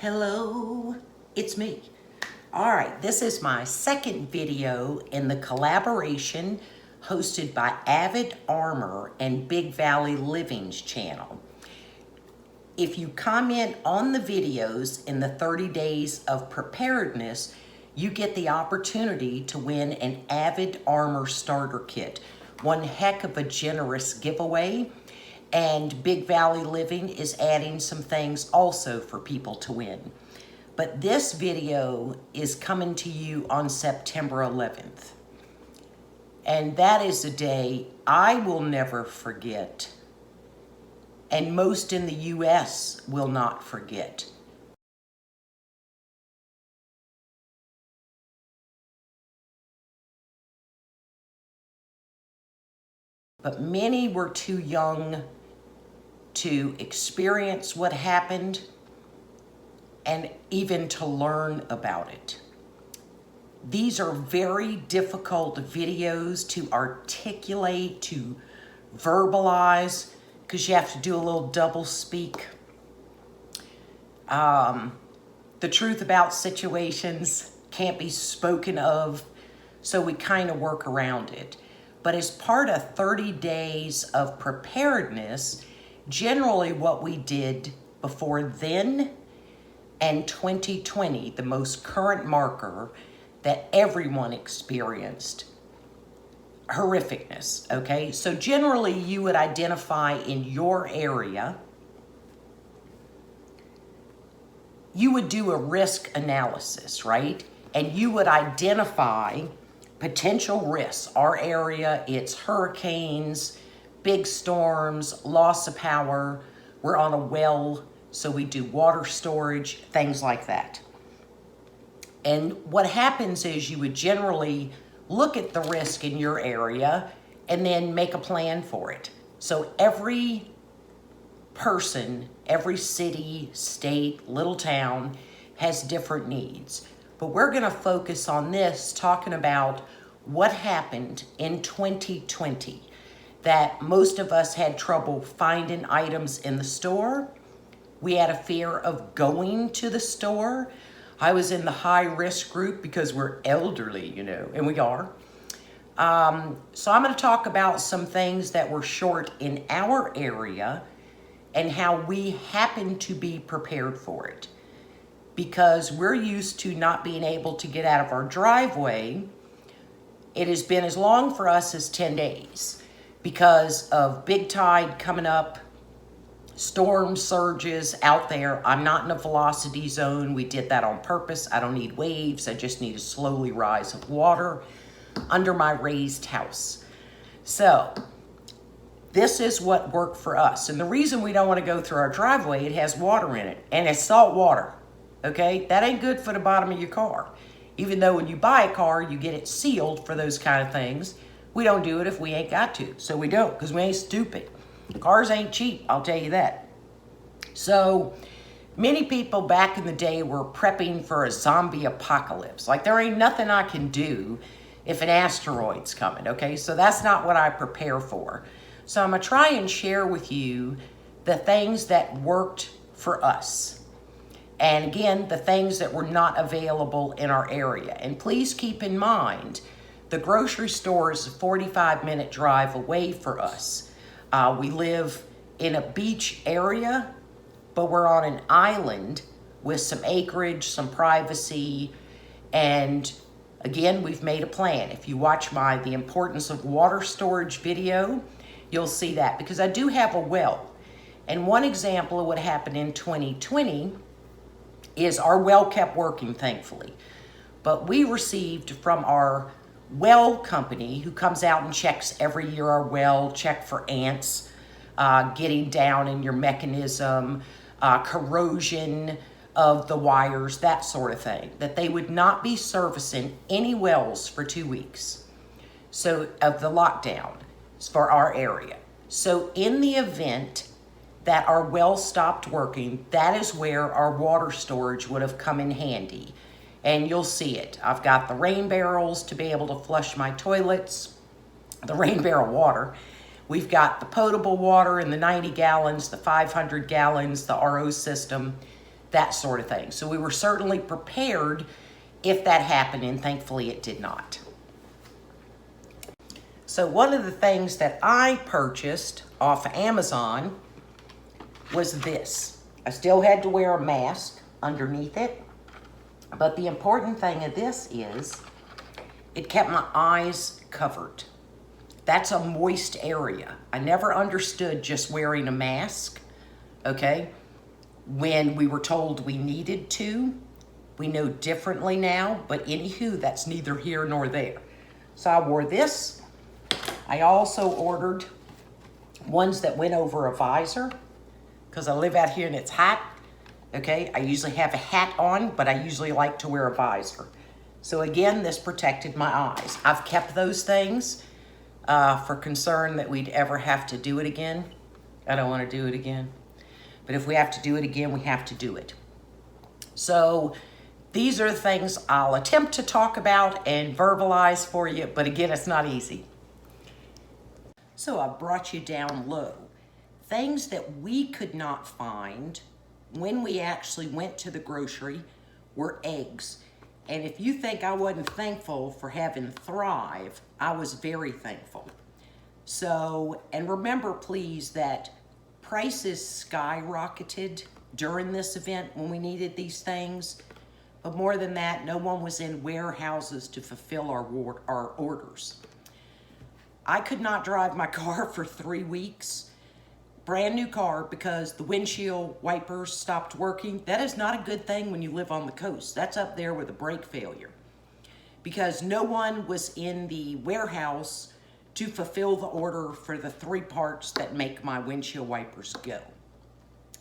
Hello, it's me. All right, this is my second video in the collaboration hosted by Avid Armor and Big Valley Living's channel. If you comment on the videos in the 30 days of preparedness, you get the opportunity to win an Avid Armor starter kit. One heck of a generous giveaway. And Big Valley Living is adding some things also for people to win. But this video is coming to you on September 11th. And that is a day I will never forget. And most in the U.S. will not forget. But many were too young to experience what happened and even to learn about it. These are very difficult videos to articulate, to verbalize, because you have to do a little double speak. The truth about situations can't be spoken of, so we kind of work around it. But as part of 30 days of preparedness, generally what we did before then and 2020, the most current marker that everyone experienced, horrificness, okay? So generally you would identify in your area, you would do a risk analysis, right? And you would identify potential risks. Our area, it's hurricanes, big storms, loss of power. We're on a well, so we do water storage, things like that. And what happens is you would generally look at the risk in your area and then make a plan for it. So every person, every city, state, little town has different needs. But we're gonna focus on this, talking about what happened in 2020. That most of us had trouble finding items in the store. We had a fear of going to the store. I was in the high risk group because we're elderly, you know, and we are. So I'm gonna talk about some things that were short in our area and how we happen to be prepared for it. Because we're used to not being able to get out of our driveway. It has been as long for us as 10 days. Because of big tide coming up, storm surges out there. I'm not in a velocity zone. We did that on purpose. I don't need waves. I just need a slowly rise of water under my raised house. So this is what worked for us. And the reason we don't want to go through our driveway, it has water in it, and it's salt water, okay? That ain't good for the bottom of your car. Even though when you buy a car, you get it sealed for those kind of things. We don't do it if we ain't got to. So we don't, because we ain't stupid. Cars ain't cheap, I'll tell you that. So many people back in the day were prepping for a zombie apocalypse. Like there ain't nothing I can do if an asteroid's coming, okay? So that's not what I prepare for. So I'm gonna try and share with you the things that worked for us. And again, the things that were not available in our area. And please keep in mind, the grocery store is a 45-minute drive away for us. We live in a beach area, but we're on an island with some acreage, some privacy, and again, we've made a plan. If you watch my The Importance of Water Storage video, you'll see that, because I do have a well. And one example of what happened in 2020 is our well kept working, thankfully. But we received from our well company, who comes out and checks every year our well, check for ants, getting down in your mechanism, corrosion of the wires, that sort of thing, that they would not be servicing any wells for 2 weeks. So of the lockdown for our area. So in the event that our well stopped working, that is where our water storage would have come in handy. And you'll see it. I've got the rain barrels to be able to flush my toilets, the rain barrel water. We've got the potable water in the 90 gallons, the 500 gallons, the RO system. that sort of thing. So we were certainly prepared if that happened, and thankfully it did not. So one of the things that I purchased off of Amazon was this. I still had to wear a mask underneath it, but the important thing of this is it kept my eyes covered. That's a moist area. I never understood just wearing a mask, okay, when we were told we needed to. We know differently now, but anywho, that's neither here nor there. So I wore this. I also ordered ones that went over a visor because I live out here and it's hot. Okay, I usually have a hat on, but I usually like to wear a visor. So again, this protected my eyes. I've kept those things for concern that we'd ever have to do it again. I don't want to do it again. But if we have to do it again, we have to do it. So these are the things I'll attempt to talk about and verbalize for you, but again, it's not easy. So I brought you down low. Things that we could not find when we actually went to the grocery were eggs. And if you think I wasn't thankful for having Thrive, I was very thankful. So, and remember please that prices skyrocketed during this event when we needed these things. But more than that, no one was in warehouses to fulfill our orders. I could not drive my car for 3 weeks, brand new car, because the windshield wipers stopped working. That is not a good thing when you live on the coast. That's up there with a brake failure, because no one was in the warehouse to fulfill the order for the 3 parts that make my windshield wipers go.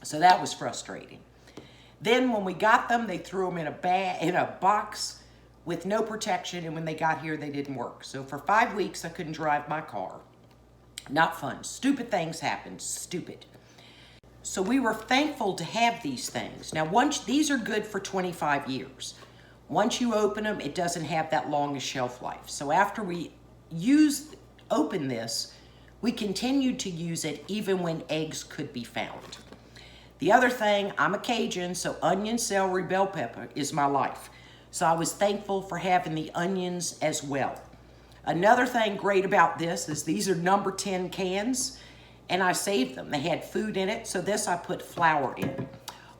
So that was frustrating. Then when we got them, they threw them in a box with no protection, and when they got here, they didn't work. So for 5 weeks, I couldn't drive my car. Not fun. Stupid things happened. Stupid. So we were thankful to have these things. Now, these are good for 25 years. Once you open them, it doesn't have that long a shelf life. So after we open this, we continued to use it even when eggs could be found. The other thing, I'm a Cajun, so onion, celery, bell pepper is my life. So I was thankful for having the onions as well. Another thing great about this is these are number 10 cans, and I saved them. They had food in it, so this I put flour in.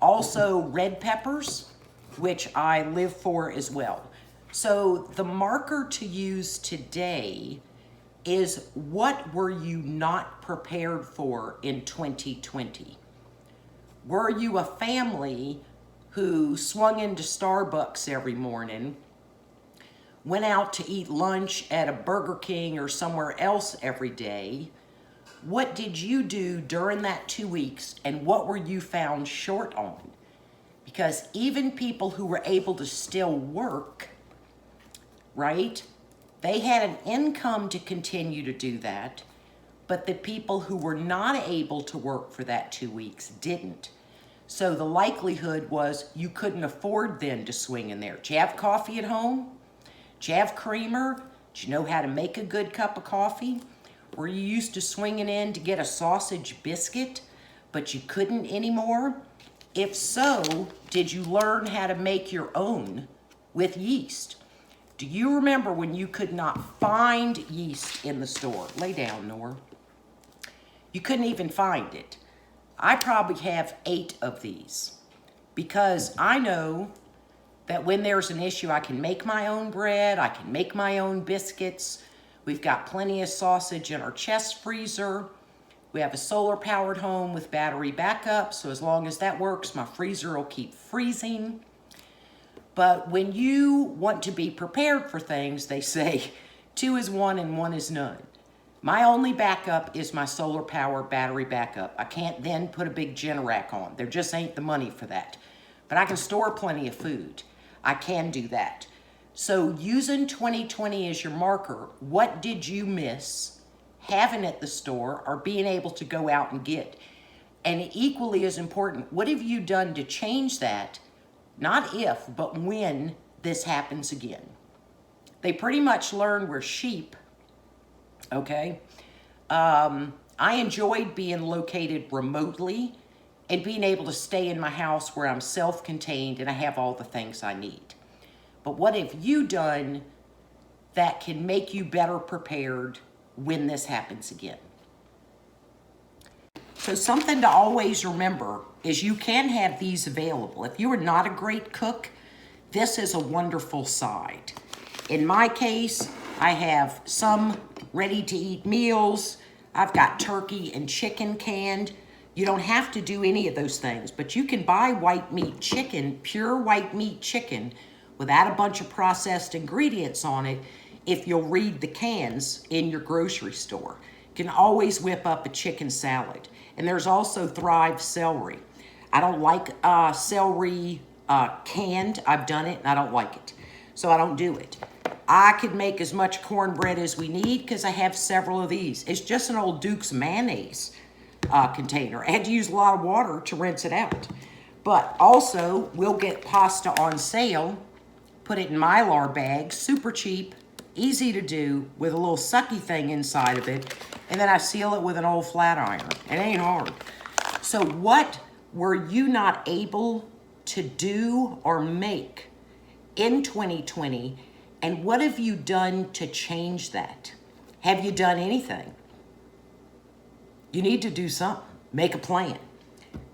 Also red peppers, which I live for as well. So the marker to use today is, what were you not prepared for in 2020? Were you a family who swung into Starbucks every morning, went out to eat lunch at a Burger King or somewhere else every day? What did you do during that 2 weeks, and what were you found short on? Because even people who were able to still work, right, they had an income to continue to do that, but the people who were not able to work for that 2 weeks didn't. So the likelihood was you couldn't afford then to swing in there. Did you have coffee at home? Did you have creamer? Did you know how to make a good cup of coffee? Were you used to swinging in to get a sausage biscuit, but you couldn't anymore? If so, did you learn how to make your own with yeast? Do you remember when you could not find yeast in the store? Lay down, Nora. You couldn't even find it. I probably have 8 of these because I know that when there's an issue, I can make my own bread, I can make my own biscuits. We've got plenty of sausage in our chest freezer. We have a solar-powered home with battery backup, so as long as that works, my freezer will keep freezing. But when you want to be prepared for things, they say 2 is 1 and 1 is none. My only backup is my solar power battery backup. I can't then put a big Generac on. There just ain't the money for that. But I can store plenty of food. I can do that. So using 2020 as your marker, what did you miss having at the store or being able to go out and get? And equally as important, what have you done to change that? Not if, but when this happens again. They pretty much learn we're sheep. Okay, I enjoyed being located remotely and being able to stay in my house where I'm self-contained and I have all the things I need. But what have you done that can make you better prepared when this happens again? So something to always remember is you can have these available. If you are not a great cook, this is a wonderful side. In my case, I have some ready-to-eat meals. I've got turkey and chicken canned. You don't have to do any of those things, but you can buy white meat chicken, pure white meat chicken, without a bunch of processed ingredients on it if you'll read the cans in your grocery store. You can always whip up a chicken salad. And there's also Thrive celery. I don't like celery canned. I've done it and I don't like it, so I don't do it. I could make as much cornbread as we need because I have several of these. It's just an old Duke's mayonnaise container. I had to use a lot of water to rinse it out. But also, we'll get pasta on sale, put it in Mylar bags, super cheap, easy to do, with a little sucky thing inside of it, and then I seal it with an old flat iron. It ain't hard. So what were you not able to do or make in 2020, and what have you done to change that? Have you done anything? You need to do something. Make a plan.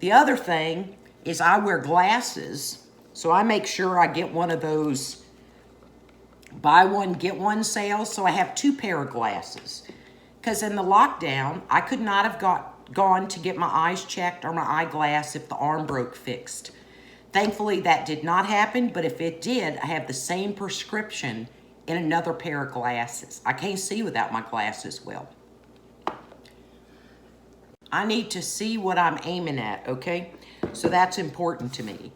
The other thing is I wear glasses, so I make sure I get one of those buy one, get one sales, so I have 2 pair of glasses. Because in the lockdown, I could not have gone to get my eyes checked or my eyeglass if the arm broke fixed. Thankfully, that did not happen, but if it did, I have the same prescription in another pair of glasses. I can't see without my glasses well. I need to see what I'm aiming at, okay? So that's important to me.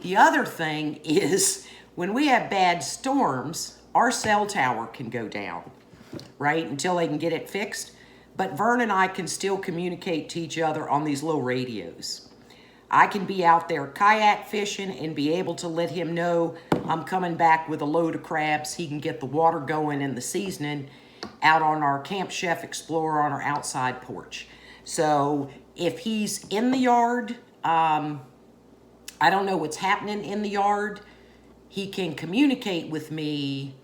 The other thing is when we have bad storms, our cell tower can go down, right? Until they can get it fixed. But Vern and I can still communicate to each other on these little radios. I can be out there kayak fishing and be able to let him know I'm coming back with a load of crabs. He can get the water going and the seasoning out on our Camp Chef Explorer on our outside porch. So if he's in the yard, I don't know what's happening in the yard, he can communicate with me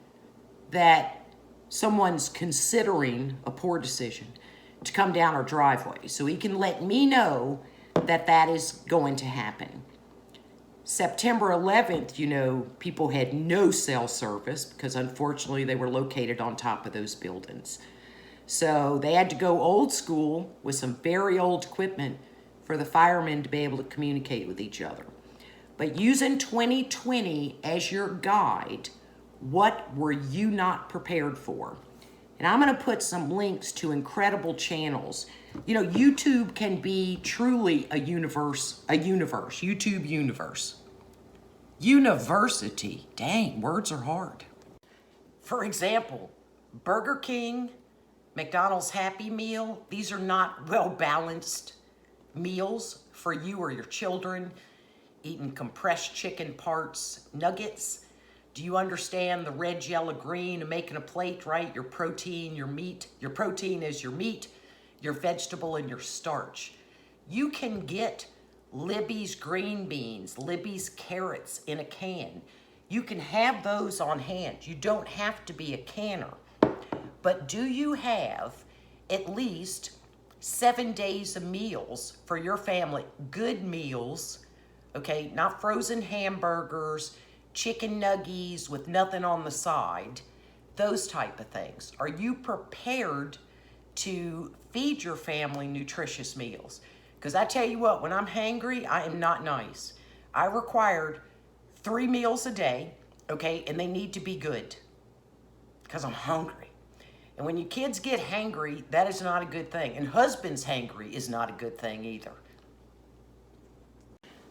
that someone's considering a poor decision to come down our driveway. So he can let me know that that is going to happen. September 11th, you know, people had no cell service because unfortunately they were located on top of those buildings. So they had to go old school with some very old equipment for the firemen to be able to communicate with each other. But using 2020 as your guide, what were you not prepared for? And I'm going to put some links to incredible channels. You know, YouTube can be truly a universe, YouTube universe. University, dang, words are hard. For example, Burger King, McDonald's Happy Meal, these are not well-balanced meals for you or your children. Eating compressed chicken parts, nuggets. Do you understand the red, yellow, green, and making a plate, right? Your protein, your meat. Your protein is your meat, your vegetable, and your starch. You can get Libby's green beans, Libby's carrots in a can. You can have those on hand. You don't have to be a canner. But do you have at least 7 days of meals for your family? Good meals, okay? Not frozen hamburgers, chicken nuggies with nothing on the side, those type of things. Are you prepared to feed your family nutritious meals? Because I tell you what, when I'm hangry, I am not nice. I required 3 meals a day, okay, and they need to be good because I'm hungry. And when your kids get hangry, that is not a good thing. And husbands hangry is not a good thing either.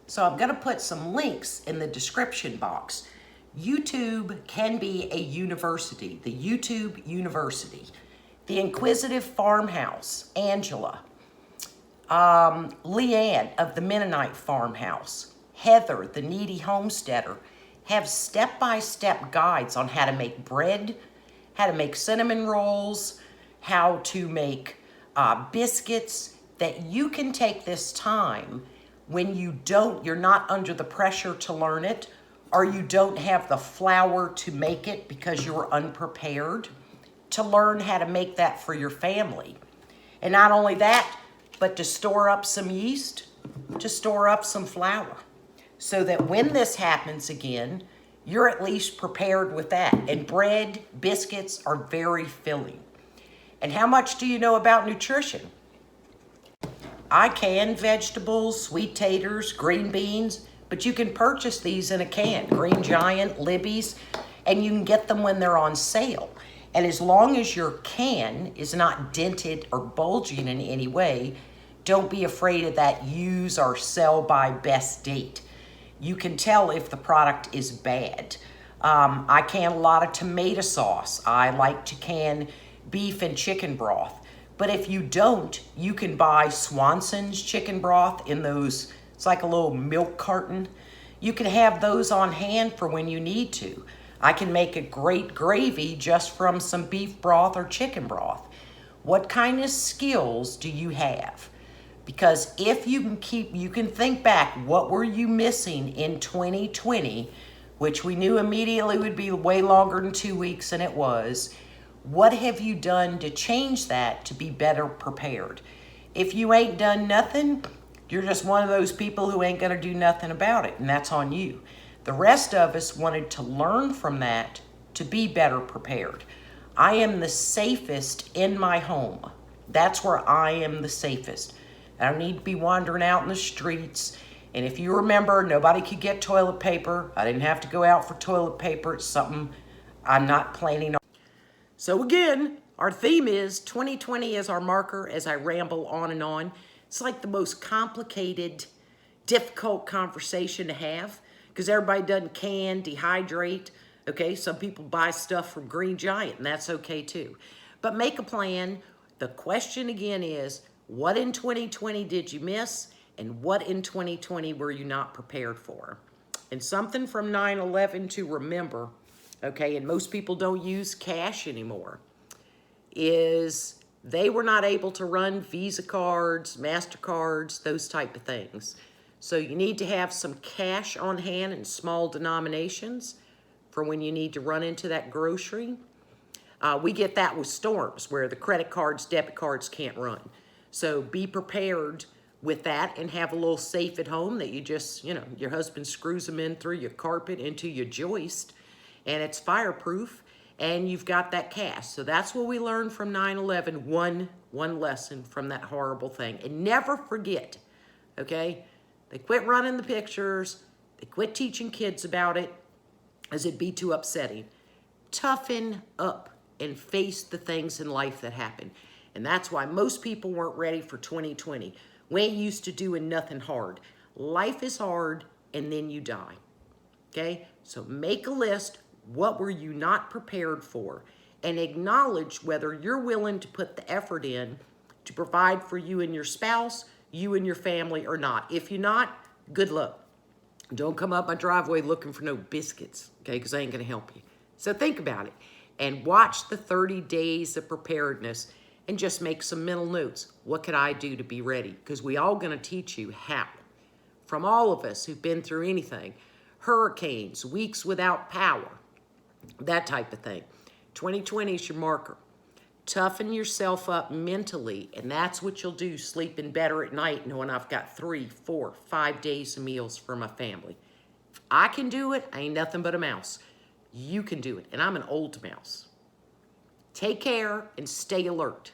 So I'm going to put some links in the description box. YouTube can be a university, the YouTube University. The Inquisitive Farmhouse, Angela. Leanne of the Mennonite Farmhouse. Heather, the Needy Homesteader, have step-by-step guides on how to make bread, how to make cinnamon rolls, how to make biscuits, that you can take this time When you don't, you're not under the pressure to learn it, or you don't have the flour to make it because you were unprepared to learn how to make that for your family. And not only that, but to store up some yeast, to store up some flour, so that when this happens again, you're at least prepared with that. And bread, biscuits are very filling. And how much do you know about nutrition? I can vegetables, sweet taters, green beans, but you can purchase these in a can, Green Giant, Libby's, and you can get them when they're on sale. And as long as your can is not dented or bulging in any way, don't be afraid of that use or sell by best date. You can tell if the product is bad. I can a lot of tomato sauce. I like to can beef and chicken broth. But if you don't, you can buy Swanson's chicken broth in those, it's like a little milk carton. You can have those on hand for when you need to. I can make a great gravy just from some beef broth or chicken broth. What kind of skills do you have? Because if you can think back, what were you missing in 2020, which we knew immediately would be way longer than 2 weeks, and it was. What have you done to change that to be better prepared? If you ain't done nothing, you're just one of those people who ain't gonna do nothing about it, and that's on you. The rest of us wanted to learn from that to be better prepared. I am the safest in my home. That's where I am the safest. I don't need to be wandering out in the streets. And if you remember, nobody could get toilet paper. I didn't have to go out for toilet paper. It's something I'm not planning on. So again, our theme is 2020 as our marker as I ramble on and on. It's like the most complicated, difficult conversation to have because everybody doesn't can, dehydrate. Okay, some people buy stuff from Green Giant, and that's okay too. But make a plan. The question again is, what in 2020 did you miss? And what in 2020 were you not prepared for? And something from 9/11 to remember, okay, and most people don't use cash anymore, is they were not able to run Visa cards, MasterCards, those type of things. So you need to have some cash on hand in small denominations for when you need to run into that grocery. We get that with storms where the credit cards, debit cards can't run. So be prepared with that and have a little safe at home that you just, your husband screws them in through your carpet into your joist, and it's fireproof, and you've got that cash. So that's what we learned from 9/11, one lesson from that horrible thing. And never forget, okay? They quit running the pictures. They quit teaching kids about it, as it'd be too upsetting. Toughen up and face the things in life that happen. And that's why most people weren't ready for 2020. We ain't used to doing nothing hard. Life is hard, and then you die. Okay? So make a list. What were you not prepared for? And acknowledge whether you're willing to put the effort in to provide for you and your spouse, you and your family, or not. If you're not, good luck. Don't come up my driveway looking for no biscuits, okay? Because I ain't going to help you. So think about it. And watch the 30 days of preparedness and just make some mental notes. What could I do to be ready? Because we all going to teach you how. From all of us who've been through anything. Hurricanes, weeks without power, that type of thing. 2020 is your marker. Toughen yourself up mentally, and that's what you'll do, sleeping better at night, knowing I've got 3, 4, 5 days of meals for my family. If I can do it, I ain't nothing but a mouse. You can do it, and I'm an old mouse. Take care and stay alert.